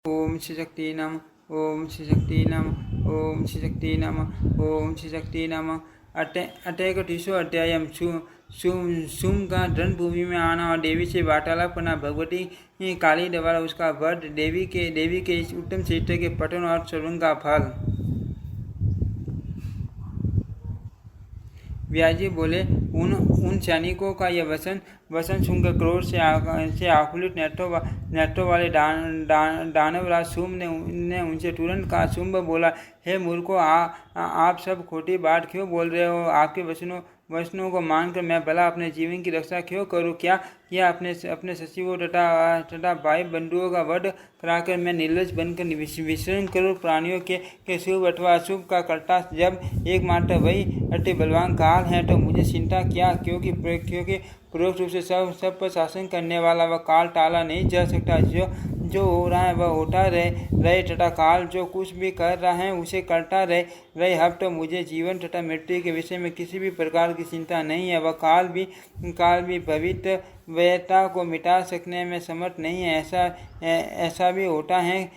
ओम श्री शक्ति नमः। ओम श्री शक्ति नमः। ओम श्री शक्ति नमः। ओम श्री शक्ति नमः। अटैक 30 अध्यायम सुम का रणभूमि में आना और देवी से वार्तालाप करना। भगवती काली द्वारा उसका वध, देवी के इस उत्तम चरित्र के पठन और श्रवण का फल। व्याजी बोले, उन सैनिकों का यह वसन सुनकर क्रोध से आकुलित नेत्रों वाले दानवराज शुंभ ने उनसे तुरंत कहा। शुंभ बोला, हे मूर्खों, आप सब खोटी बात क्यों बोल रहे हो? आपके वचनों को मानकर मैं भला अपने जीवन की रक्षा क्यों करूं? क्या अपने सचिवों तथा भाई बंधुओं का वध कराकर मैं निर्लज बनकर विचरण करूं? प्राणियों के शुभ अथवा अशुभ का कर्ता जब एकमात्र वही अति बलवान काल है तो मुझे चिंता क्या? क्योंकि पूर्वक रूप से सब पर शासन करने वाला वह काल टाला नहीं जा सकता। जो हो रहा है वह होता रहे तथा काल जो कुछ भी कर रहा है उसे करता रहे। अब तो मुझे जीवन तथा मृत्यु के विषय में किसी भी प्रकार की चिंता नहीं है। वह काल भी भविष्यता को मिटा सकने में समर्थ नहीं है। ऐसा भी होता है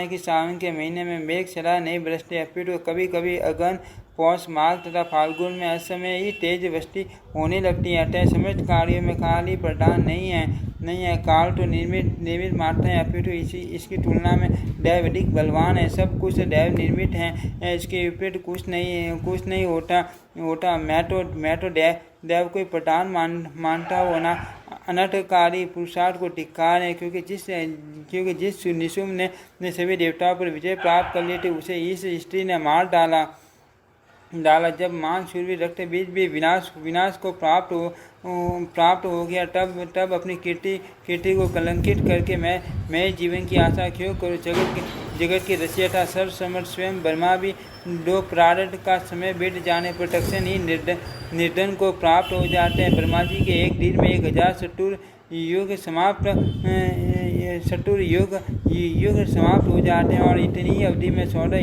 कि सावन के महीने में मेघ सदा नहीं बरसते, अपितु कभी कभी अगन, पौष, माघ तथा फाल्गुन में असमय ही तेज वृष्टि होने लगती है। अतः समस्त कार्यों में काल ही प्रधान नहीं है। काल तो निर्मित मात्र है, अपितु इसकी तुलना में दैव अधिक बलवान है। सब कुछ दैव निर्मित है, इसके विपरीत कुछ नहीं होता। मैं तो दैव को प्रधान मानता हूँ। अनर्थकारी पुरुषार्थ को धिक्कार है, क्योंकि जिस निशुम्भ ने सभी देवताओं पर विजय प्राप्त कर ली थी उसे इस स्त्री ने मार डाला। जब मान शूरवीर रक्त बीज भी विनाश को प्राप्त हो गया, तब अपनी कीर्ति को कलंकित करके मैं जीवन की आशा क्यों करूं? जगत की रचयिता था सर्वसमर्थ स्वयं ब्रह्मा भी दो प्रारब्ध का समय बीत जाने पर तक्षण ही निर्धन को प्राप्त हो जाते हैं। ब्रह्मा जी के एक दिन में 1000 शत्रु युग समाप्त हो जाते हैं और इतनी ही अवधि में 14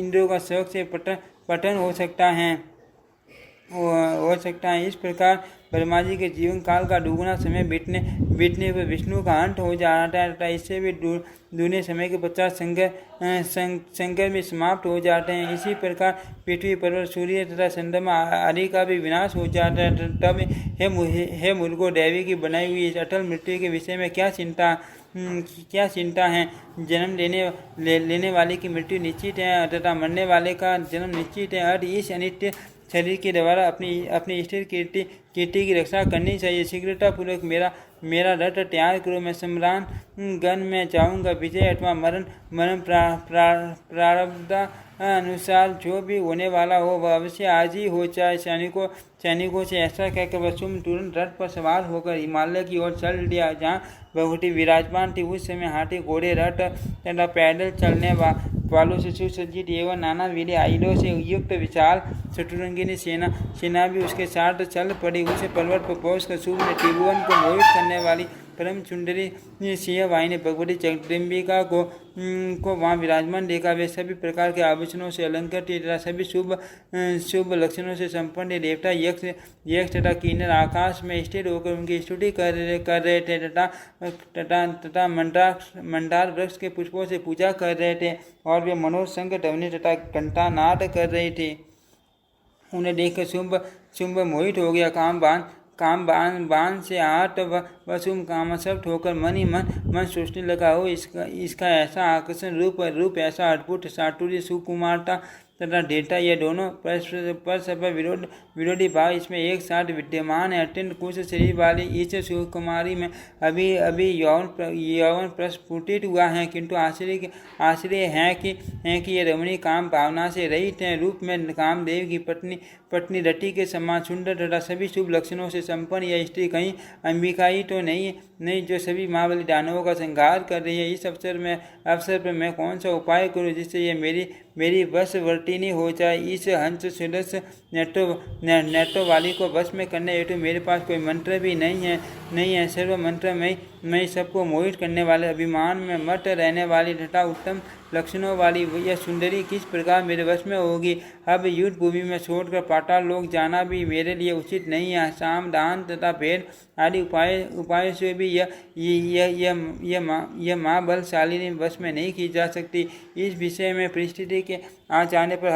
इंद्रों का शौक से पतन हो सकता है। इस प्रकार ब्रह्मा जी के जीवन काल का दुगुना समय बीतने पर विष्णु का अंत हो जाता है तथा इससे भी दूने समय के पश्चात शंकर भी समाप्त हो जाते हैं। इसी प्रकार पृथ्वी, पर्वत, सूर्य तथा चंद्रमा आदि का भी विनाश हो जाता है। तब हे मूर्खों, देवी की बनाई हुई इस अटल मृत्यु के विषय में क्या चिंता है? जन्म लेने वाले की मृत्यु निश्चित है तथा मरने वाले का जन्म निश्चित है। और इस अनित्य शरीर के द्वारा अपनी स्थिर कीर्ति की रक्षा करनी चाहिए। शीघ्रतापूर्वक मेरा रथ तैयार करो। मैं सम्रान गण में जाऊंगा। विजय अथवा मरण प्रारब्ध अनुसार जो भी होने वाला हो वह अवश्य आज ही हो जाए। सैनिकों से ऐसा कहकर वह शुंभ तुरंत रथ पर सवार होकर हिमालय की ओर चल दिया, जहाँ भगवती विराजमान थी। उस समय हाथी, घोड़े, रथ तथा पैदल चलने वालों से सुसज्जित एवं नाना वीर आयुधों से युक्त विशाल शत्रुरंगिनी सेना भी उसके साथ चल पड़ी। उसे पर्वत पर पहुंचकर शुंभ ने त्रिभुवन को मोहित करने वाली परम सुंदरी सिंह वाहिनी भगवती जगदम्बिका को वहाँ विराजमान देखा। वे सभी प्रकार के आभूषणों से अलंकृत तथा सभी शुभ लक्षणों से संपन्न देवता, यक्ष तथा किन्नर आकाश में स्थिर होकर उनकी स्तुति कर रहे थे तथा मंदार वृक्ष के पुष्पों से पूजा कर रहे थे और वे मनोज शंख, ध्वनि तथा घंटानाद कर रहे थे। उन्हें देखकर शुंभ मोहित हो गया। काम बाण से हाथ व शुंभ कामसक्त होकर मन ही मन सोचने लगा, हो इसका ऐसा आकर्षण रूप ऐसा अद्भुत चातुर्य, सुकुमारता तथा दृढ़ता, यह दोनों परस्पर विरोधी भाव इसमें एक साथ विद्यमान है। अत्यंत कुश शरीर वाली इस सुकुमारी में अभी यौवन प्रस्फुटित हुआ है, किंतु आश्चर्य है कि ये रमणी काम भावना से रहित है। रूप में कामदेव की पत्नी रति के समान सुंदर तथा सभी शुभ लक्षणों से संपन्न यह स्त्री कहीं अंबिका ही तो नहीं जो सभी महाबली दानवों का संहार कर रही है। इस अवसर पर मैं कौन सा उपाय करूं जिससे ये मेरी वशवर्तिनी हो जाए? इस हंस सदस्य नेत्रों वाली को वश में करने हेतु मेरे पास कोई मंत्र भी नहीं है। सर्व मंत्रमय मैं सबको मोहित करने वाले, अभिमान में मत रहने वाली तथा उत्तम लक्षणों वाली यह सुंदरी किस प्रकार मेरे वश में होगी। अब युद्ध भूमि में छोड़कर पाताल लोक जाना भी मेरे लिए उचित नहीं है। साम दान तथा भेद आदि उपाय से भी यह माँ बलशालिनी वश में नहीं की जा सकती। इस विषय में परिस्थिति के आ जाने पर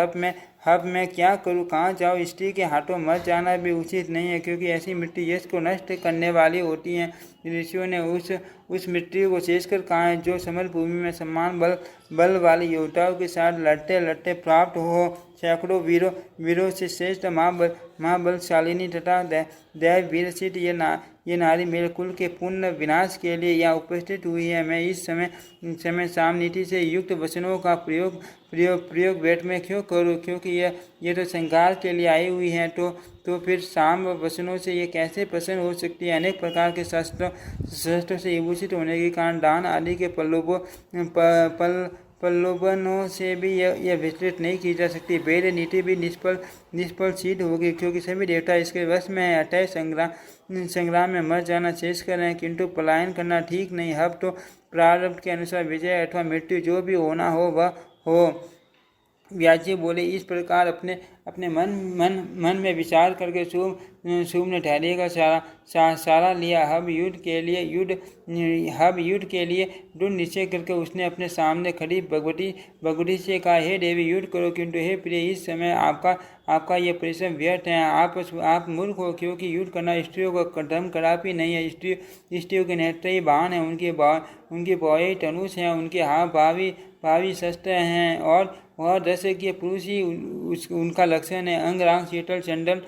अब मैं क्या करूँ, कहाँ जाऊँ। स्त्री के हाथों मर जाना भी उचित नहीं है, क्योंकि ऐसी मृत्यु यश को नष्ट करने वाली होती है। ऋषियों ने उस मृत्यु को शेष कर कहा है जो समर भूमि में सम्मान बल वाले योद्धाओं के साथ लड़ते लड़ते प्राप्त हो। सैकड़ों वीरों से श्रेष्ठ माँ बलशालिनी तथा दैव वीर सिद्ध ये नारी मेरे कुल के पूर्ण विनाश के लिए यहाँ उपस्थित हुई है। मैं इस समय साम नीति से युक्त वचनों का प्रयोग वेट में क्यों करूँ, क्योंकि ये तो संघार के लिए आई हुई है। तो फिर साम वचनों से ये कैसे प्रसन्न हो सकती है। अनेक प्रकार के शस्त्रों से विभूषित होने के कारण दान आदि के प्रलोभनों से भी यह विस्तृत नहीं की जा सकती। वेद नीति भी निष्फल सिद्ध होगी, क्योंकि सभी देवता इसके वश में है। अतः संग्राम में मर जाना शेष कर रहे हैं, किंतु पलायन करना ठीक नहीं। अब तो प्रारब्ध के अनुसार विजय अथवा मृत्यु जो भी होना हो वह हो। व्याजी बोले, इस प्रकार अपने मन में विचार करके शुभ ने धैर्य का सहारा लिया। अब युद्ध के लिए दृढ़ निश्चय करके उसने अपने सामने खड़ी भगवती से कहा, हे देवी युद्ध करो, किंतु हे प्रिय इस समय आपका यह परिश्रम व्यर्थ है। आप मूर्ख हो, क्योंकि युद्ध करना स्त्रियों का धर्म कदापि नहीं है। स्त्रियों के नेत्र ही बाण है, उनके भौहें धनुष हैं, उनके हाथ भावी शस्त्र हैं और जैसे कि पुरुष ही उनका लक्षण है। अंग रांग शीतल चंडल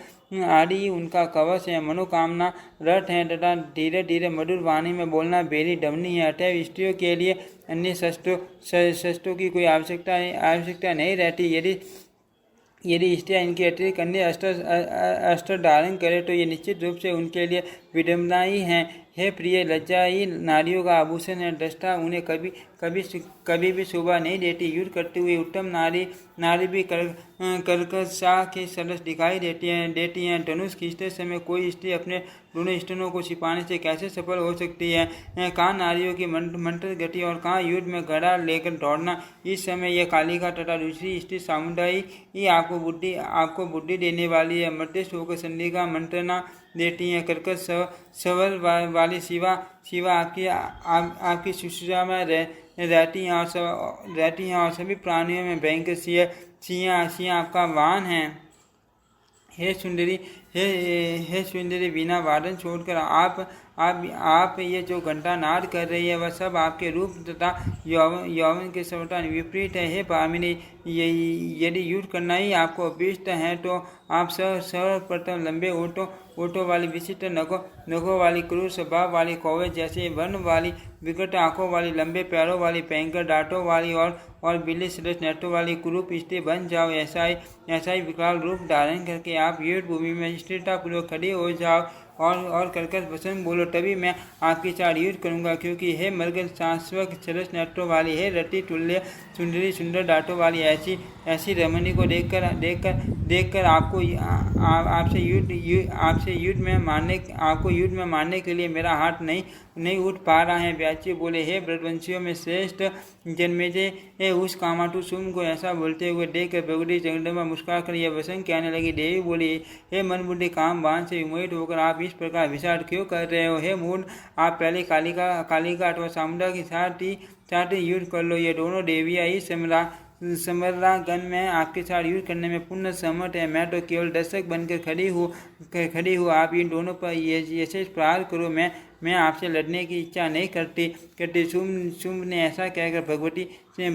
आदि उनका कवच है। मनोकामना रथ है तथा धीरे धीरे मधुर वाणी में बोलना बेरी डमनी है। अतः स्त्रियों के लिए अन्य शस्त्रों की कोई आवश्यकता नहीं रहती। यदि स्त्रियाँ इनके अतिरिक्त अन्य अस्त्र धारण करें तो ये निश्चित रूप से उनके लिए विडम्बना ही है। हे प्रिय, लज्जा ही नारियों का आभूषण है। दृष्टा उन्हें कभी भी शोभा नहीं देती। युद्ध करते हुए उत्तम नारी भी कर्कशा के सदस्य दिखाई देती हैं। धनुष खींचते समय कोई स्त्री अपने दोनों स्तनों को छिपाने से कैसे सफल हो सकती है। कहाँ नारियों की मंत्र गति और कहाँ युद्ध में घड़ा लेकर दौड़ना। इस समय यह कालिका तथा दूसरी स्त्री सामुदाई ही आपको बुद्धि देने वाली है। मध्यस्थ होकर संधिका मंत्रणा देती हैं। कर्कश सवर वाली शिवा आपकी शुश्रूषा में रहती हैं और सभी प्राणियों में भयंकर सिंह आपका वाहन है। हे सुंदरी बिना वादन छोड़कर आप ये जो घंटा नाद कर रही है वह सब आपके रूप तथा यौवन के सर्वथा विपरीत है। हे भामिनी, यदि युद्ध करना ही आपको अभीष्ट है तो आप सर्वप्रथम लंबे ओठों वाली विशिष्ट नखों वाली क्रूर स्वभाव वाली कौवे जैसे वर्ण वाली विकट आंखों वाली लंबे पैरों वाली भयंकर दांतों वाली और बिल्ली सदृश नेत्रों वाली कुरूप स्त्री बन जाओ। ऐसा ही विकराल रूप धारण करके आप युद्ध भूमि में स्थिरतापूर्वक खड़ी हो जाओ और कर्कश वचन बोलो, तभी मैं आपके साथ युद्ध करूंगा। क्योंकि हे मर्गन शाश्वत सरस नेत्रों वाली, हे रति तुल्य सुंदरी सुंदर दांतों वाली ऐसी रमणी को देखकर आपसे युद्ध में मारने के लिए मेरा हाथ नहीं उठ पा रहा है। व्याची बोले, हे ब्रजवंशियों में श्रेष्ठ जन्मेजय उस कामातु सुम को ऐसा बोलते हुए देखकर भगवती जगदम्बा मुस्कुरा कर यह वचन कहने लगी। देवी बोली, हे मन बुद्धि काम बाण से विमोहित होकर आप इस प्रकार विचार क्यों कर रहे हो। हे मूढ़, आप पहले कालिका अथवा सामुंडा के साथ ही युद्ध कर लो। ये दोनों देवियाँ ही समरागन में आपके साथ युद्ध करने में पूर्ण सहमत है। मैं तो केवल दर्शक बनकर खड़ी हूँ। आप इन दोनों पर यशेष प्रहार करो। मैं आपसे लड़ने की इच्छा नहीं करती। शुंभ ने ऐसा कहकर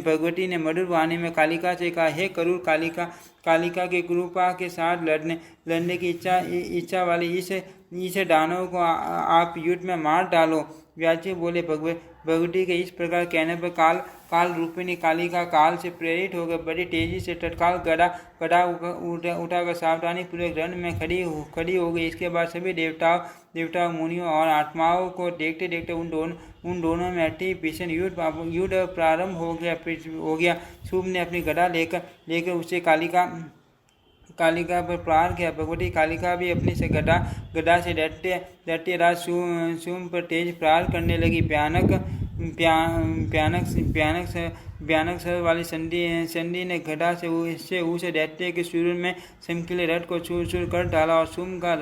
भगवती ने मधुर वाणी में कालिका से कहा, हे करूर कालिका के कृपा के साथ लड़ने की इच्छा वाली इस दानव को आप युद्ध में मार डालो। व्याची बोले, भगवती के इस प्रकार कहने पर काल रूपिणी कालिका काल से प्रेरित होकर बड़ी तेजी से तत्काल गदा उठाकर सावधानी पूर्वक रण में खड़ी हो गई। इसके बाद सभी देवताओं मुनियों और आत्माओं को देखते देखते उन दोनों में अति भीषण युद्ध प्रारंभ हो गया। शुभ ने अपनी गदा लेकर उसे कालिका पर प्रहार किया। भगवती कालिका भी अपनी से गदा से डटे राज शुंभ पर तेज प्रहार करने लगी। भयानक स्वर वाली संधि ने गदा से उस दैत्य के शरीर में चमकीले रथ को चूर कर डाला और शुंभ का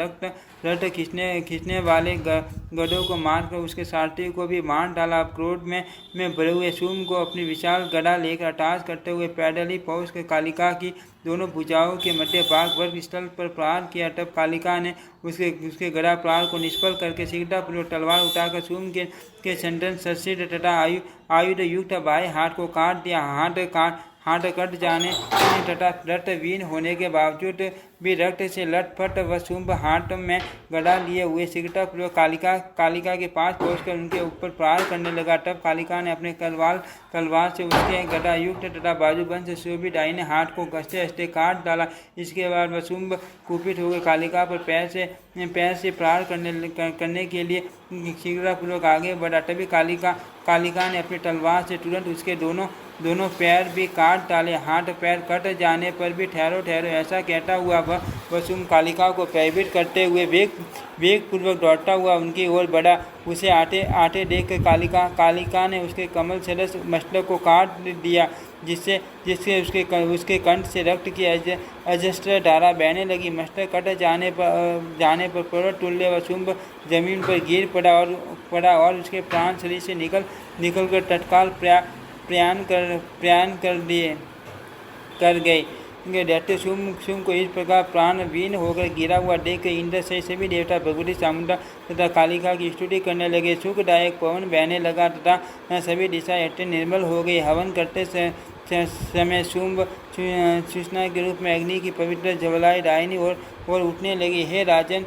रथ खींचने वाले गधों को मारकर उसके सारथी को भी मार डाला। क्रोध में भरे हुए शुंभ को अपनी विशाल गदा लेकर अटहास करते हुए पैदल ही पहुंच कर कालिका की दोनों भुजाओं के मध्य भाग वर्ग स्थल पर प्रहार किया। तब कालिका ने उसके गदा प्रहार को निष्फल करके शीघ्रतापूर्वक तलवार उठाकर शुंभ के संदन सदृश तथा आयुध युक्त बाएं हाथ को काट दिया। हाथ कट जाने तथा रक्तहीन होने के बावजूद भी रक्त से लटपट व शुंभ हाथ में गदा लिए हुए शीघ्रतापूर्वक कालिका के पास पहुंचकर उनके ऊपर प्रहार करने लगा। तब कालिका ने अपने तलवार से उसके गदा युक्त तथा बाजूबंद से शोभित दाहिने हाथ को घसते हंसते काट डाला। इसके बाद वह शुंभ कुपित होकर कालिका पर पैर से प्रहार करने के लिए शीघ्रतापूर्वक आगे बढ़ा। तभी कालिका ने अपनी तलवार से तुरंत उसके दोनों पैर भी काट डाले। हाथ पैर कट जाने पर भी ठहरो ऐसा कहता हुआ वह शुंभ कालिका को भयभीत करते हुए वेग पूर्वक दौड़ता हुआ उनकी ओर बढ़ा। उसे आते देख कर कालिका ने उसके कमल सदृश मस्तक को काट दिया, जिससे उसके कंठ से रक्त की अजस्त्र धारा बहने लगी। मस्तक कट जाने पर पर्वत तुल्य व शुंभ जमीन पर गिर पड़ा और उसके प्राण शरीर से निकल कर तत्काल प्रयाण कर गए। दैत्य शुंभ को इस प्रकार प्राणहीन होकर गिरा हुआ देख इंद्र सहित सभी देवता भगवती चामुंडा तथा कालिका की स्तुति करने लगे। सुखदायक पवन बहने लगा तथा सभी दिशाएं अत्यंत निर्मल हो गई। हवन करते समय शुंभ सूचना के रूप में अग्नि की पवित्र ज्वालाएं दाहिनी ओर उठने लगी। हे राजन,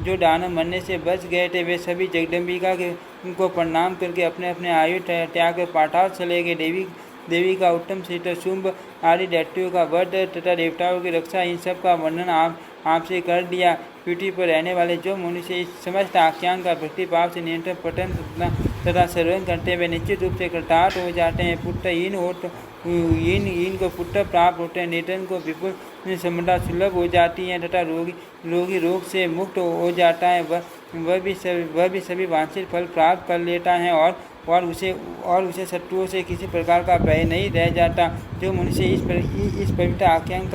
जो दानव मरने से बच गए थे वे सभी जगदम्बिका को प्रणाम करके अपने अपने आयु त्याग कर पाताल चले गए। देवी का उत्तम चित्र, शुंभ आदि दैत्यों का वध तथा देवताओं की रक्षा, इन सब का वर्णन आपसे कर दिया। पृथ्वी पर रहने वाले जो मनुष्य इस समस्त आख्यान का भक्तिभाव से निरंतर पठन तथा श्रवण करते हुए निश्चित रूप से कृतार्थ हो जाते हैं। पुत्रहीन को पुत्र प्राप्त होते हैं। निर्धन को विपुल संपदा सुलभ हो जाती है तथा रोगी रोग से मुक्त हो जाता है। वह भी सभी वांछित फल प्राप्त कर लेता है और उसे शत्रुओं से किसी प्रकार का भय नहीं रह जाता। जो मनुष्य इस पवित्र आख्यान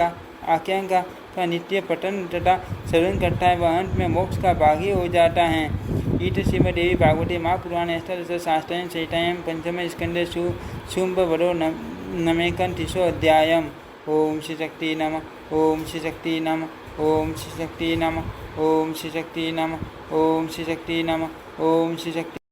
का नित्य पठन तथा श्रवण करता है वह अंत में मोक्ष का भागी हो जाता है। इत श्रीमद्देवी भागवते महापुराणे अष्टादशशास्त्राणां संहितायां पंचम स्कंदे शुंभ वधो नमेकं अध्यायम्। ओम श्री शक्ति नमः। ओम श्री शक्ति नमः। ओम श्री शक्ति नमः। ओम श्री शक्ति नमः। ओम श्री शक्ति नमः। ओम श्री शक्ति